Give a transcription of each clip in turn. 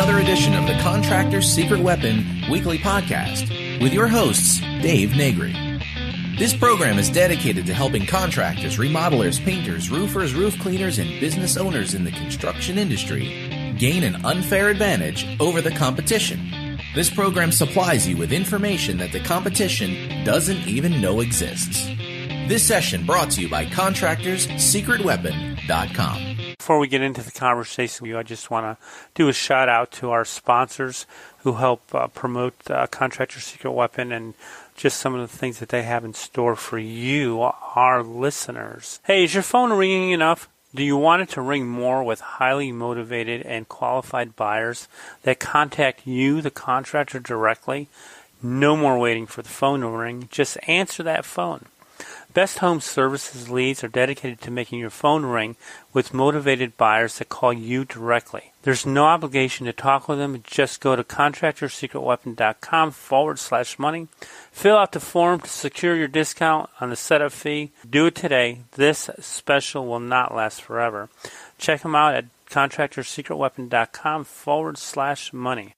another edition of the Contractor's Secret Weapon weekly podcast with your hosts, Dave Negri. This program is dedicated to helping contractors, remodelers, painters, roofers, roof cleaners, and business owners in the construction industry gain an unfair advantage over the competition. This program supplies you with information that the competition doesn't even know exists. This session brought to you by ContractorsSecretWeapon.com. Before we get into the conversation, I just want to do a shout out to our sponsors who help promote Contractor's Secret Weapon and just some of the things that they have in store for you, our listeners. Hey, is your phone ringing enough? Do you want it to ring more with highly motivated and qualified buyers that contact you, the contractor, directly? No more waiting for the phone to ring. Just answer that phone. Best Home Services leads are dedicated to making your phone ring with motivated buyers that call you directly. There's no obligation to talk with them. Just go to ContractorsSecretWeapon.com/money. Fill out the form to secure your discount on the setup fee. Do it today. This special will not last forever. Check them out at ContractorsSecretWeapon.com/money.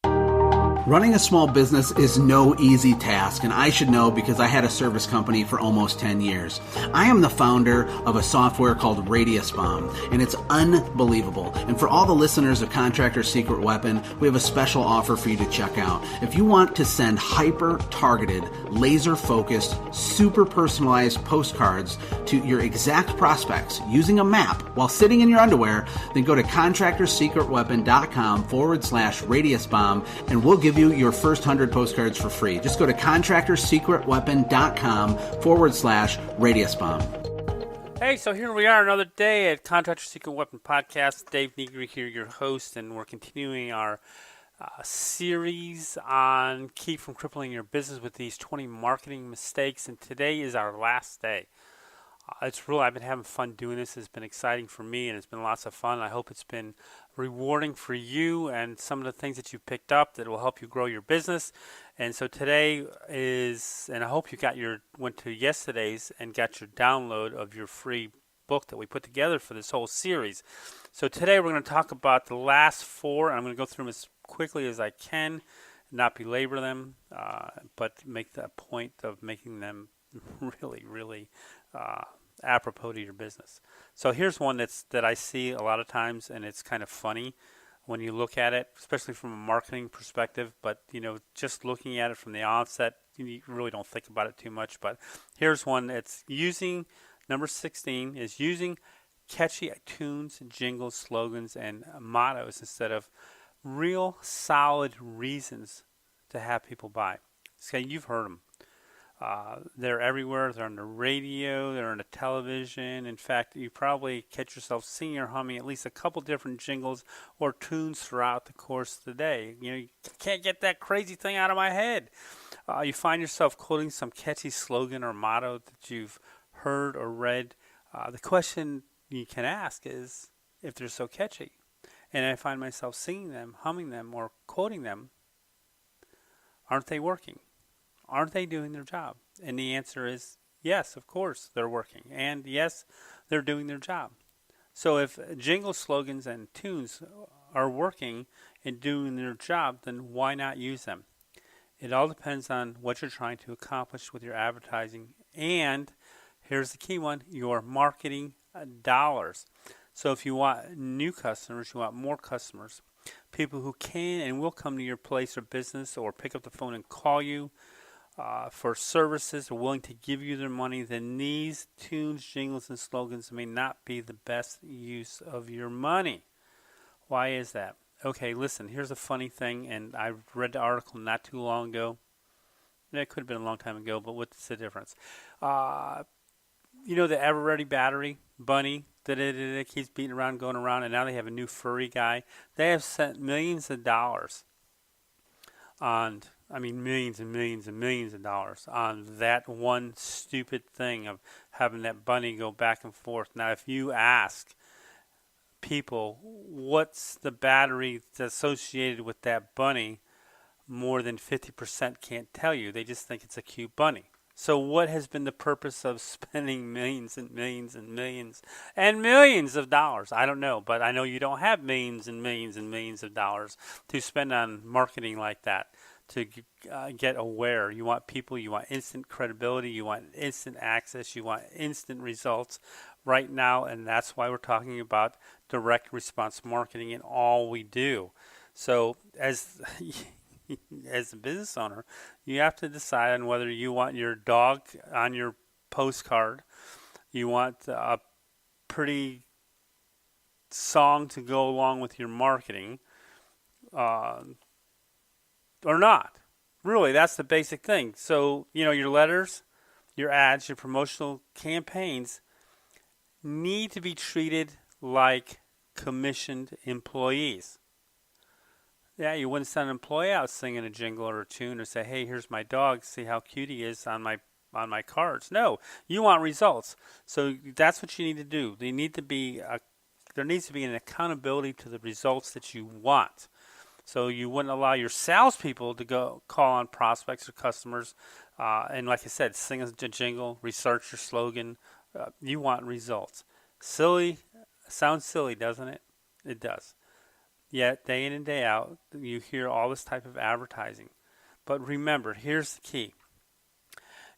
Running a small business is no easy task, and I should know because I had a service company for almost 10 years. I am the founder of a software called Radius Bomb, and it's unbelievable. And for all the listeners of Contractor's Secret Weapon, we have a special offer for you to check out. If you want to send hyper-targeted, laser-focused, super personalized postcards to your exact prospects using a map while sitting in your underwear, then go to ContractorsSecretWeapon.com/Radius Bomb, and we'll give you your first 100 postcards for free. Just go to ContractorsSecretWeapon.com/Radius Bomb. Hey, so here we are another day at Contractor's Secret Weapon Podcast. Dave Negri here, your host, and we're continuing our series on keep from crippling your business with these 20 marketing mistakes, and today is our last day. I've been having fun doing this. It's been exciting for me, and it's been lots of fun. I hope it's been rewarding for you and some of the things that you picked up that will help you grow your business. And so today is, and I hope you went to yesterday's and got your download of your free book that we put together for this whole series. So today we're going to talk about the last four, and I'm going to go through them as quickly as I can, not belabor them, but make the point of making them really apropos to your business. So here's one that I see a lot of times, and it's kind of funny when you look at it, especially from a marketing perspective. But just looking at it from the onset, you really don't think about it too much. But here's one that's using number 16 is using catchy tunes, jingles, slogans, and mottos instead of real solid reasons to have people buy. So you've heard them. They're everywhere. They're on the radio. They're on the television. In fact, you probably catch yourself singing or humming at least a couple different jingles or tunes throughout the course of the day. You can't get that crazy thing out of my head. You find yourself quoting some catchy slogan or motto that you've heard or read. The question you can ask is if they're so catchy. And I find myself singing them, humming them, or quoting them, aren't they working? Aren't they doing their job? And the answer is yes, of course they're working. And yes, they're doing their job. So if jingle slogans and tunes are working and doing their job, then why not use them? It all depends on what you're trying to accomplish with your advertising. And here's the key one, your marketing dollars. So if you want new customers, you want more customers, people who can and will come to your place or business or pick up the phone and call you, for services are willing to give you their money, then these tunes, jingles, and slogans may not be the best use of your money. Why is that? Okay, listen, here's a funny thing, and I read the article not too long ago. It could have been a long time ago, but what's the difference? The ever-ready battery bunny that keeps beating around, going around, and now they have a new furry guy. They have spent millions of dollars millions and millions and millions of dollars on that one stupid thing of having that bunny go back and forth. Now, if you ask people what's the battery that's associated with that bunny, more than 50% can't tell you. They just think it's a cute bunny. So what has been the purpose of spending millions and millions and millions and millions of dollars? I don't know, but I know you don't have millions and millions and millions of dollars to spend on marketing like that to get aware. You want people, you want instant credibility, you want instant access, you want instant results right now, and that's why we're talking about direct response marketing in all we do. So as as a business owner, you have to decide on whether you want your dog on your postcard, you want a pretty song to go along with your marketing, or not. Really, that's the basic thing. So, your letters, your ads, your promotional campaigns need to be treated like commissioned employees. Yeah, you wouldn't send an employee out singing a jingle or a tune or say, "Hey, here's my dog. See how cute he is on my cards." No, you want results. So that's what you need to do. There needs to be an accountability to the results that you want. So you wouldn't allow your salespeople to go call on prospects or customers, and like I said, sing a jingle, research your slogan. You want results. Silly, sounds silly, doesn't it? It does. Yet, day in and day out, you hear all this type of advertising. But remember, here's the key.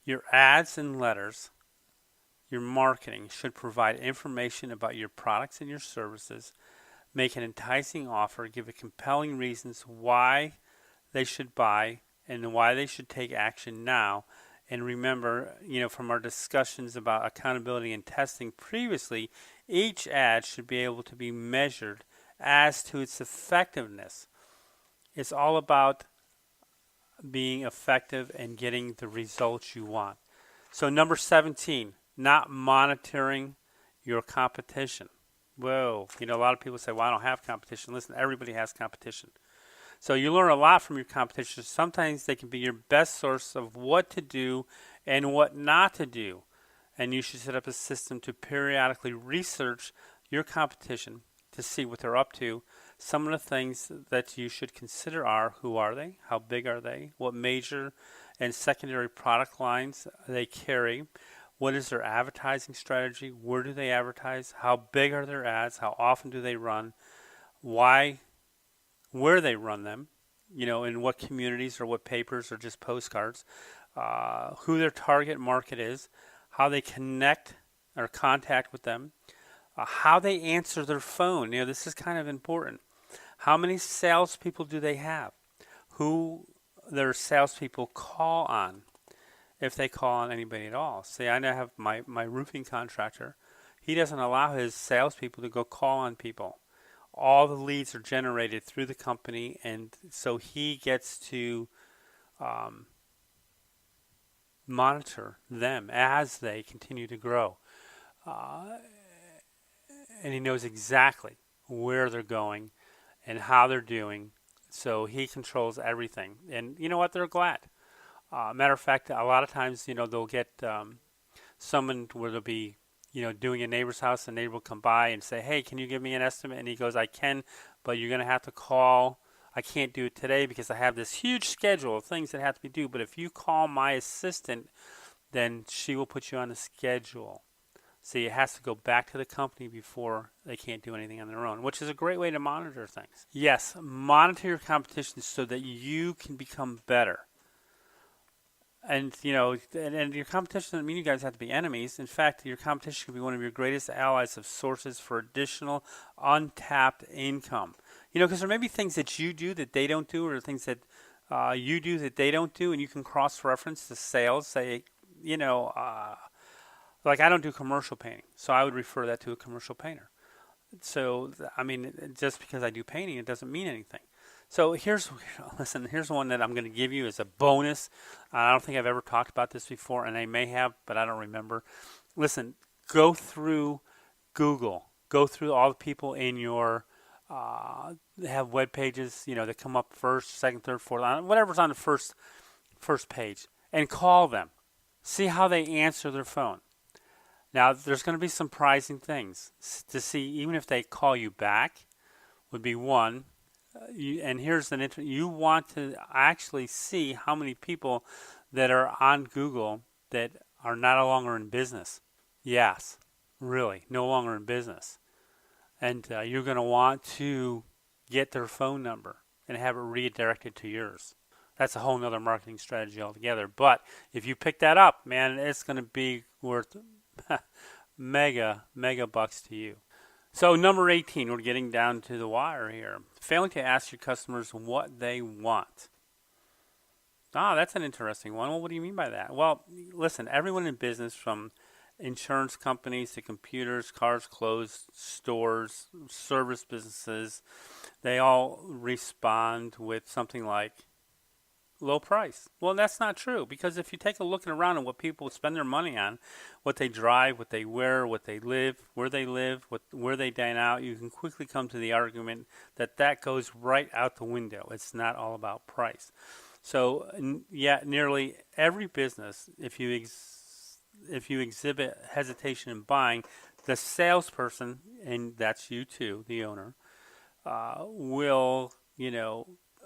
Your ads and letters, your marketing should provide information about your products and your services, make an enticing offer, give a compelling reasons why they should buy and why they should take action now. And remember, from our discussions about accountability and testing previously, each ad should be able to be measured as to its effectiveness. It's all about being effective and getting the results you want. So number 17, not monitoring your competition. Whoa, a lot of people say, well, I don't have competition. Listen, everybody has competition. So you learn a lot from your competition. Sometimes they can be your best source of what to do and what not to do. And you should set up a system to periodically research your competition to see what they're up to. Some of the things that you should consider are: who are they? How big are they? What major and secondary product lines they carry? What is their advertising strategy? Where do they advertise? How big are their ads? How often do they run? Why? Where they run them? In what communities or what papers or just postcards? Who their target market is? How they connect or contact with them? How they answer their phone. This is kind of important. How many salespeople do they have? Who their salespeople call on, if they call on anybody at all. See, I now have my roofing contractor. He doesn't allow his salespeople to go call on people. All the leads are generated through the company, and so he gets to monitor them as they continue to grow. And he knows exactly where they're going and how they're doing. So he controls everything. And you know what? They're glad. Matter of fact, a lot of times, they'll get someone where they'll be, doing a neighbor's house. A neighbor will come by and say, "Hey, can you give me an estimate?" And he goes, "I can, but you're going to have to call. I can't do it today because I have this huge schedule of things that have to be due. But if you call my assistant, then she will put you on the schedule." See, it has to go back to the company before they can't do anything on their own, which is a great way to monitor things. Yes, monitor your competition so that you can become better. And, and your competition doesn't mean you guys have to be enemies. In fact, your competition can be one of your greatest allies of sources for additional untapped income. Because there may be things that you do that they don't do, or things that you do that they don't do, and you can cross-reference the sales. Say, like I don't do commercial painting, so I would refer that to a commercial painter. So, just because I do painting, it doesn't mean anything. So here's one that I'm going to give you as a bonus. I don't think I've ever talked about this before, and I may have, but I don't remember. Listen, go through Google. Go through all the people in your have web pages, that come up first, second, third, fourth, whatever's on the first page, and call them. See how they answer their phone. Now, there's going to be surprising things to see, even if they call you back, would be one. And here's you want to actually see how many people that are on Google that are no longer in business. Yes, really, no longer in business. And you're going to want to get their phone number and have it redirected to yours. That's a whole nother marketing strategy altogether. But if you pick that up, man, it's going to be worth mega bucks to you. So number 18, we're getting down to the wire here. Failing to ask your customers what they want. That's an interesting one. Well, what do you mean by that? Well, listen, everyone in business, from insurance companies to computers, cars, clothes, stores, service businesses, they all respond with something like low price. Well, that's not true, because if you take a look around at what people spend their money on, what they drive, what they wear, what they live, where they dine out, you can quickly come to the argument that goes right out the window. It's not all about price. So, nearly every business, if you exhibit hesitation in buying, the salesperson, and that's you too, the owner, will,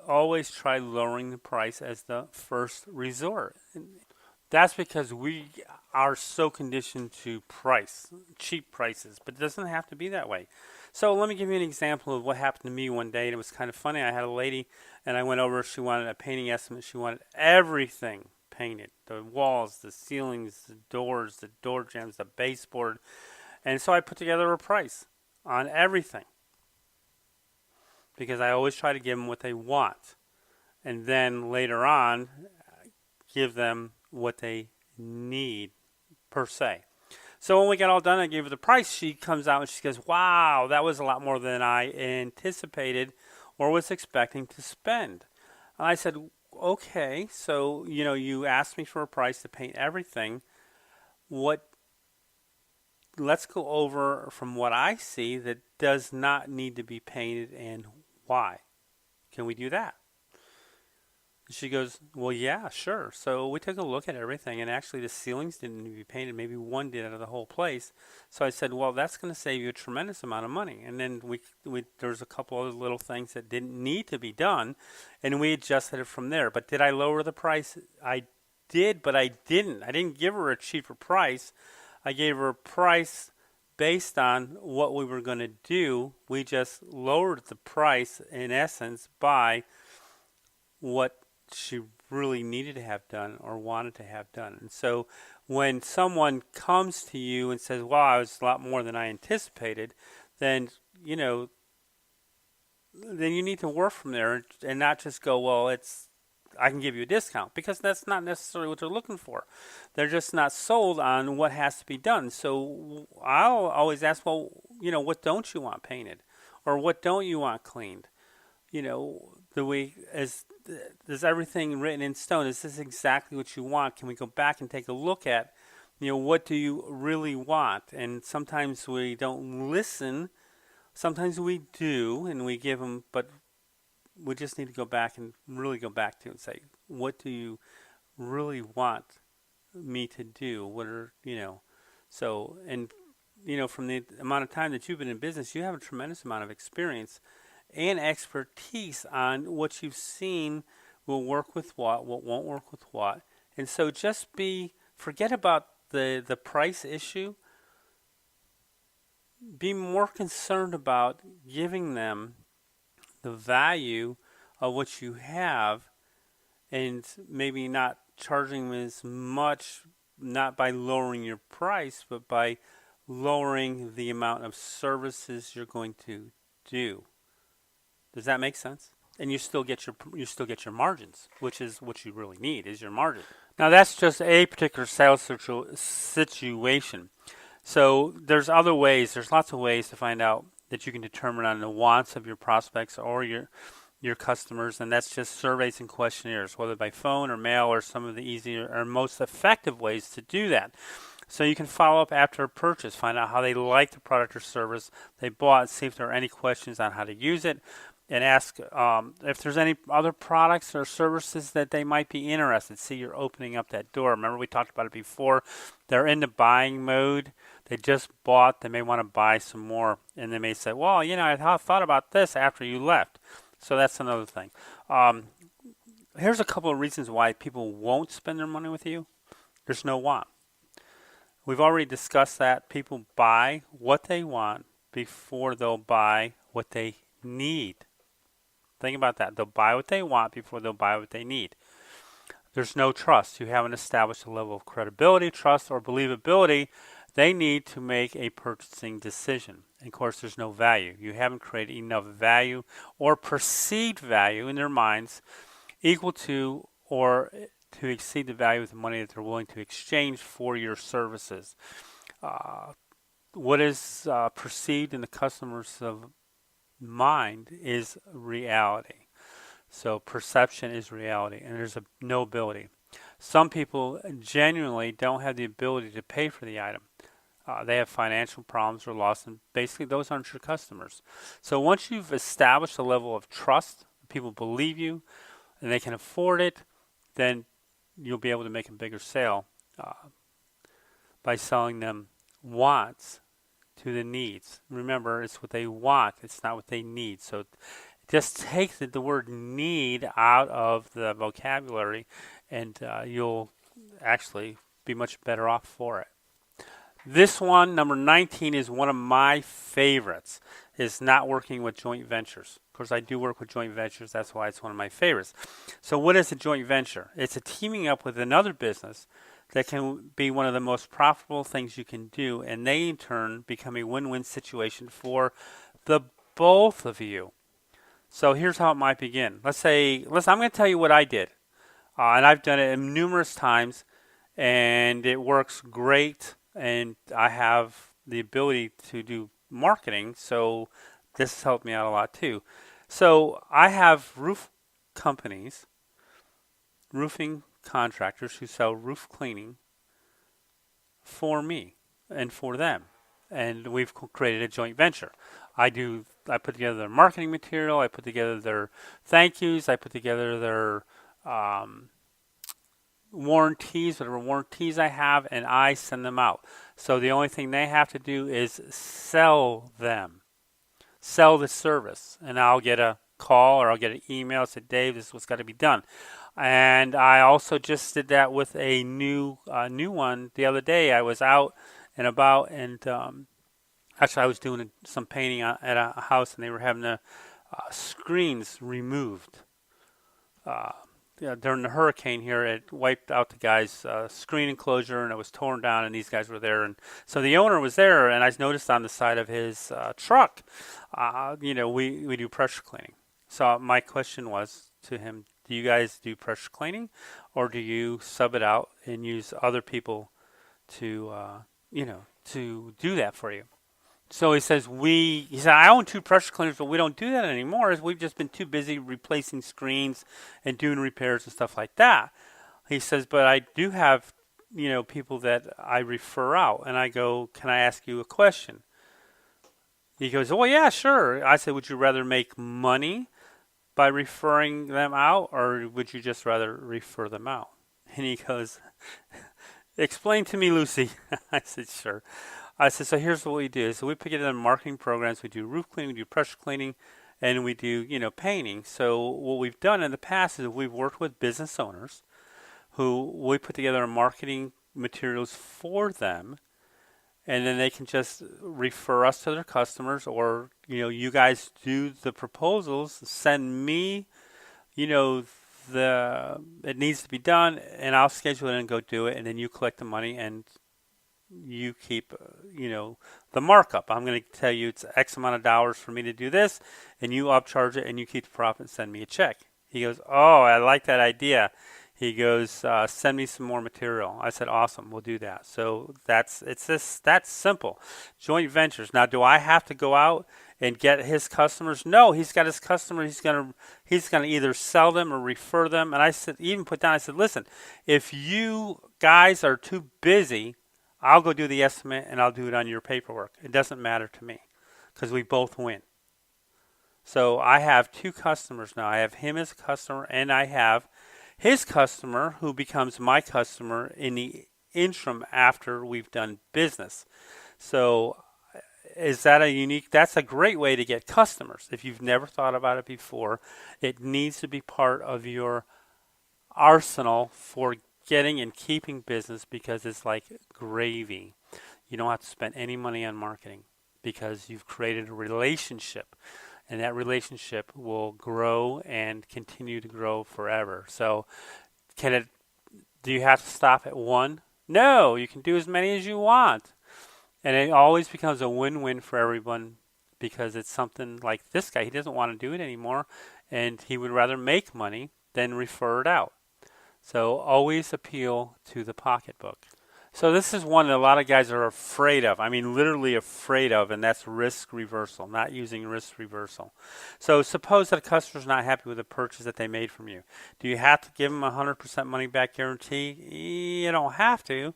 always try lowering the price as the first resort. That's because we are so conditioned to cheap prices, but it doesn't have to be that way. So let me give you an example of what happened to me one day, and it was kind of funny. I had a lady, and I went over, she wanted a painting estimate. She wanted everything painted, the walls, the ceilings, the doors, the door jambs, the baseboard. And so I put together a price on everything, because I always try to give them what they want, and then later on give them what they need, per se. So when we got all done, I gave her the price. She comes out and she goes, wow, that was a lot more than I anticipated or was expecting to spend. And I said, okay, so you asked me for a price to paint everything. Let's go over from what I see that does not need to be painted and why. Can we do that? She goes, well, yeah, sure. So we took a look at everything, and actually the ceilings didn't need to be painted. Maybe one did out of the whole place. So I said, well, that's going to save you a tremendous amount of money. And then there's a couple other little things that didn't need to be done, and we adjusted it from there. But did I lower the price? I did, but I didn't. I didn't give her a cheaper price. I gave her a price based on what we were going to do. We just lowered the price, in essence, by what she really needed to have done or wanted to have done. And so when someone comes to you and says, wow, it was a lot more than I anticipated, then you need to work from there and not just go, well, I can give you a discount, because that's not necessarily what they're looking for. They're just not sold on what has to be done. So I'll always ask, well, what don't you want painted, or what don't you want cleaned? Is everything written in stone? Is this exactly what you want? Can we go back and take a look at, what do you really want? And sometimes we don't listen. Sometimes we do, and we give them, but we just need to go back and really go back to and say, what do you really want me to do? What are, so, and, from the amount of time that you've been in business, you have a tremendous amount of experience and expertise on what you've seen will work with what won't work with what. And so forget about the price issue. Be more concerned about giving them the value of what you have, and maybe not charging them as much, not by lowering your price, but by lowering the amount of services you're going to do. Does that make sense? And you still get your margins, which is what you really need, is your margin. Now that's just a particular sales situation. So there's other ways. There's lots of ways to find out that you can determine on the wants of your prospects or your customers, and that's just surveys and questionnaires, whether by phone or mail, or some of the easier or most effective ways to do that. So you can follow up after a purchase, find out how they like the product or service they bought, see if there are any questions on how to use it, and ask if there's any other products or services that they might be interested. See, you're opening up that door. Remember, we talked about it before. They're in the buying mode. They just bought. They may want to buy some more, and they may say, well, I thought about this after you left. So that's another thing. Here's a couple of reasons why people won't spend their money with you. There's no want. We've already discussed that. People buy what they want before they'll buy what they need. Think about that. They'll buy what they want before they'll buy what they need. There's no trust. You haven't established a level of credibility, trust, or believability they need to make a purchasing decision. And of course, there's no value. You haven't created enough value or perceived value in their minds equal to or to exceed the value of the money that they're willing to exchange for your services. What is perceived in the customer's mind is reality. So perception is reality, and there's no ability. Some people genuinely don't have the ability to pay for the item. They have financial problems or loss, and basically those aren't your customers. So once you've established a level of trust, people believe you, and they can afford it, then you'll be able to make a bigger sale by selling them wants to the needs. Remember, it's what they want, it's not what they need. So just take the word need out of the vocabulary, and you'll actually be much better off for it. This one, number 19, is one of my favorites, is not working with joint ventures. Of course, I do work with joint ventures. That's why it's one of my favorites. So what is a joint venture? It's a teaming up with another business that can be one of the most profitable things you can do, and they, in turn, become a win-win situation for the both of you. So here's how it might begin. Let's I'm going to tell you what I did. And I've done it numerous times, and it works great. And I have the ability to do marketing, so this has helped me out a lot too. So I have roof companies, roofing contractors who sell roof cleaning for me and for them. And we've created a joint venture. I put together their marketing material, I put together their thank yous, I put together their warranties, whatever warranties I have, and I send them out. So the only thing they have to do is sell the service, and I'll get a call or I'll get an email that said, Dave, this is what's got to be done. And I also just did that with a new one the other day. I was out and about, and actually I was doing some painting at a house, and they were having the screens removed. During the hurricane here, it wiped out the guy's screen enclosure, and it was torn down, and these guys were there. And so the owner was there, and I noticed on the side of his truck, we do pressure cleaning. So my question was to him, do you guys do pressure cleaning, or do you sub it out and use other people to do that for you? So he said, I own 2 pressure cleaners, but we don't do that anymore. We've just been too busy replacing screens and doing repairs and stuff like that. He says, but I do have, people that I refer out. And I go, can I ask you a question? He goes, oh, yeah, sure. I said, would you rather make money by referring them out, or would you just rather refer them out? And he goes, explain to me, Lucy. I said, sure. I said, so here's what we do. So we put together marketing programs. We do roof cleaning, we do pressure cleaning, and we do, painting. So what we've done in the past is we've worked with business owners who we put together marketing materials for them, and then they can just refer us to their customers, or, you guys do the proposals, send me, it needs to be done, and I'll schedule it and go do it, and then you collect the money and you keep, the markup. I'm going to tell you it's X amount of dollars for me to do this, and you upcharge it, and you keep the profit and send me a check. He goes, oh, I like that idea. He goes, send me some more material. I said, awesome, we'll do that. So that's simple. Joint ventures. Now, do I have to go out and get his customers? No, he's got his customers. He's gonna either sell them or refer them. And I said, listen, if you guys are too busy, I'll go do the estimate, and I'll do it on your paperwork. It doesn't matter to me, because we both win. So I have 2 customers now. I have him as a customer, and I have his customer who becomes my customer in the interim after we've done business. So is that that's a great way to get customers. If you've never thought about it before, it needs to be part of your arsenal for getting and keeping business because it's like gravy. You don't have to spend any money on marketing because you've created a relationship, and that relationship will grow and continue to grow forever. So do you have to stop at one? No, you can do as many as you want. And it always becomes a win-win for everyone because it's something like this guy, he doesn't want to do it anymore, and he would rather make money than refer it out. So always appeal to the pocketbook. So this is one that a lot of guys are afraid of. I mean, literally afraid of, and that's risk reversal, not using risk reversal. So suppose that a customer's not happy with the purchase that they made from you. Do you have to give them a 100% money back guarantee? You don't have to.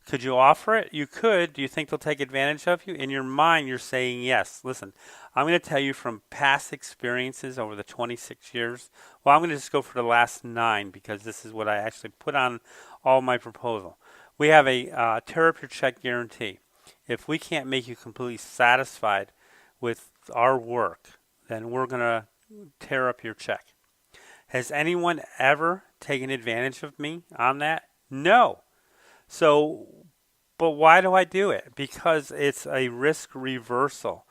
Could you offer it? You could. Do you think they'll take advantage of you? In your mind, you're saying yes. Listen, I'm going to tell you from past experiences over the 26 years. Well, I'm going to just go for the last 9 because this is what I actually put on all my proposal. We have a tear up your check guarantee. If we can't make you completely satisfied with our work, then we're going to tear up your check. Has anyone ever taken advantage of me on that? No. So, but why do I do it? Because it's a risk reversal.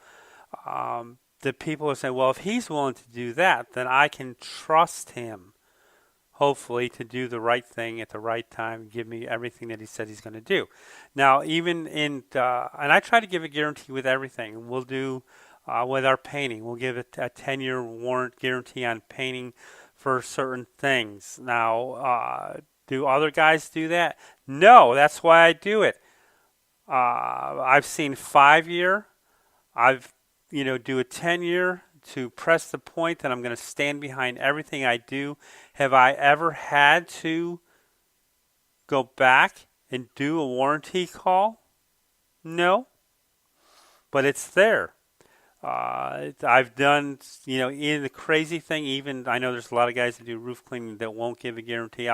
The people are saying, well, if he's willing to do that, then I can trust him, hopefully, to do the right thing at the right time and give me everything that he said he's going to do. Now, even and I try to give a guarantee with everything. We'll do with our painting. We'll give it a 10-year warrant guarantee on painting for certain things. Now, do other guys do that? No, that's why I do it. I've seen 5-year. I've do a 10-year to press the point that I'm going to stand behind everything I do. Have I ever had to go back and do a warranty call? No, but it's there. I've done, in the crazy thing, even I know there's a lot of guys that do roof cleaning that won't give a guarantee.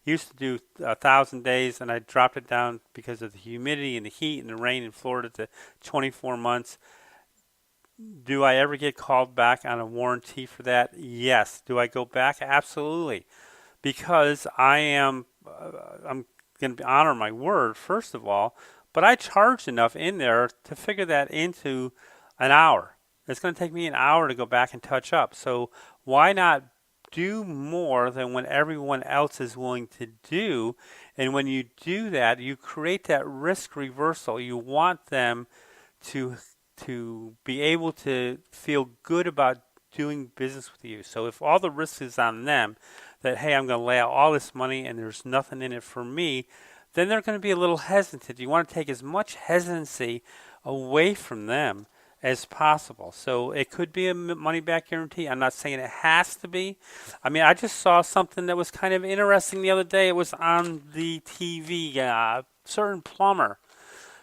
Used to do 1,000 days, and I dropped it down because of the humidity and the heat and the rain in Florida to 24 months. Do I ever get called back on a warranty for that? Yes. Do I go back? Absolutely. Because I'm going to honor my word, first of all, but I charged enough in there to figure that into an hour. It's going to take me an hour to go back and touch up. So why not do more than what everyone else is willing to do? And when you do that, you create that risk reversal. You want them to be able to feel good about doing business with you. So if all the risk is on them, that, hey, I'm going to lay out all this money and there's nothing in it for me, then they're going to be a little hesitant. You want to take as much hesitancy away from them as possible. So it could be a money-back guarantee. I'm not saying it has to be. I mean, I just saw something that was kind of interesting the other day. It was on the TV. A certain plumber,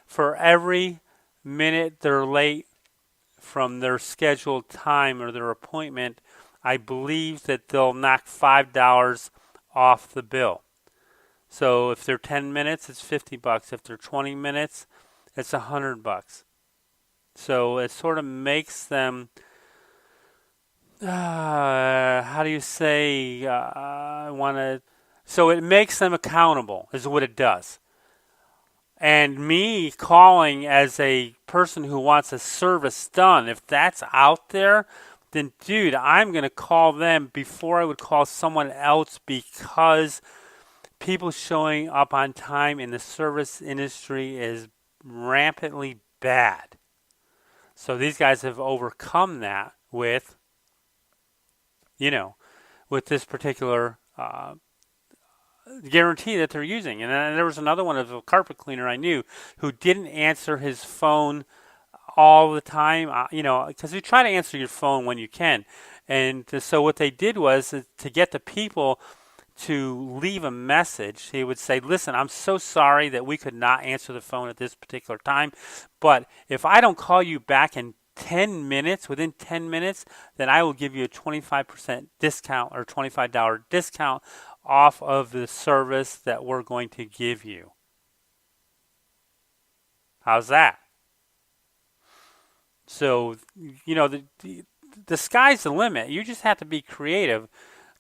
for every minute they're late from their scheduled time or their appointment, I believe that they'll knock $5 off the bill. So if they're 10 minutes, it's $50. If they're 20 minutes, it's $100. So it sort of makes them, how do you say, so it makes them accountable is what it does. And me calling as a person who wants a service done, if that's out there, then dude, I'm going to call them before I would call someone else, because people showing up on time in the service industry is rampantly bad. So these guys have overcome that with, with this particular guarantee that they're using. And then there was another one of a carpet cleaner I knew who didn't answer his phone all the time, because you try to answer your phone when you can. And so what they did was to get the people to leave a message. He would say, listen, I'm so sorry that we could not answer the phone at this particular time, but if I don't call you back in 10 minutes, within 10 minutes, then I will give you a 25% discount or $25 discount off of the service that we're going to give you. How's that? So, the sky's the limit. You just have to be creative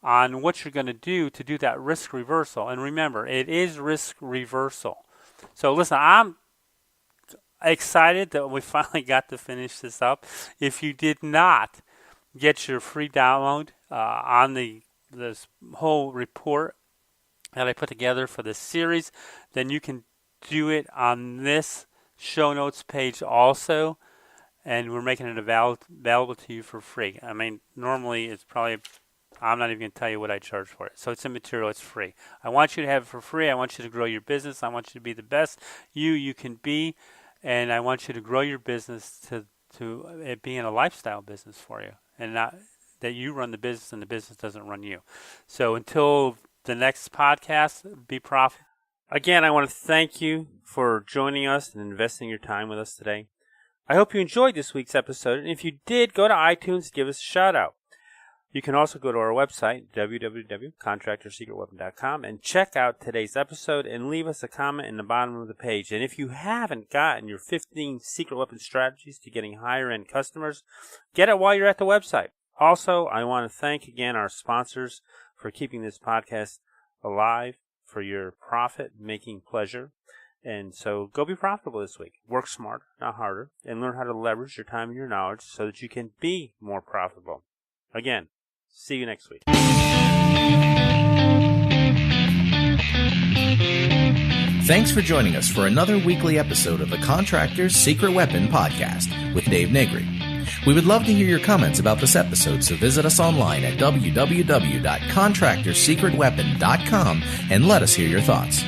on what you're going to do that risk reversal. And remember, it is risk reversal. So listen, I'm excited that we finally got to finish this up. If you did not get your free download on this whole report that I put together for this series, then you can do it on this show notes page also, and we're making it available to you for free. I mean, normally it's probably, I'm not even going to tell you what I charge for it. So it's immaterial, it's free. I want you to have it for free. I want you to grow your business. I want you to be the best you can be, and I want you to grow your business to it being a lifestyle business for you, and not that you run the business and the business doesn't run you. So until the next podcast, be profitable. Again, I want to thank you for joining us and investing your time with us today. I hope you enjoyed this week's episode, and if you did, go to iTunes and give us a shout out. You can also go to our website, www.contractorsecretweapon.com, and check out today's episode and leave us a comment in the bottom of the page. And if you haven't gotten your 15 secret weapon strategies to getting higher end customers, get it while you're at the website. Also, I want to thank again our sponsors for keeping this podcast alive for your profit-making pleasure. And so go be profitable this week. Work smarter, not harder, and learn how to leverage your time and your knowledge so that you can be more profitable. Again, see you next week. Thanks for joining us for another weekly episode of the Contractor's Secret Weapon Podcast with Dave Negri. We would love to hear your comments about this episode, so visit us online at www.contractorsecretweapon.com and let us hear your thoughts.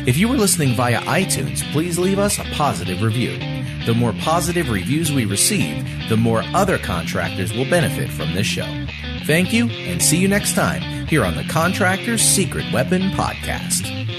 If you are listening via iTunes, please leave us a positive review. The more positive reviews we receive, the more other contractors will benefit from this show. Thank you, and see you next time here on the Contractor's Secret Weapon Podcast.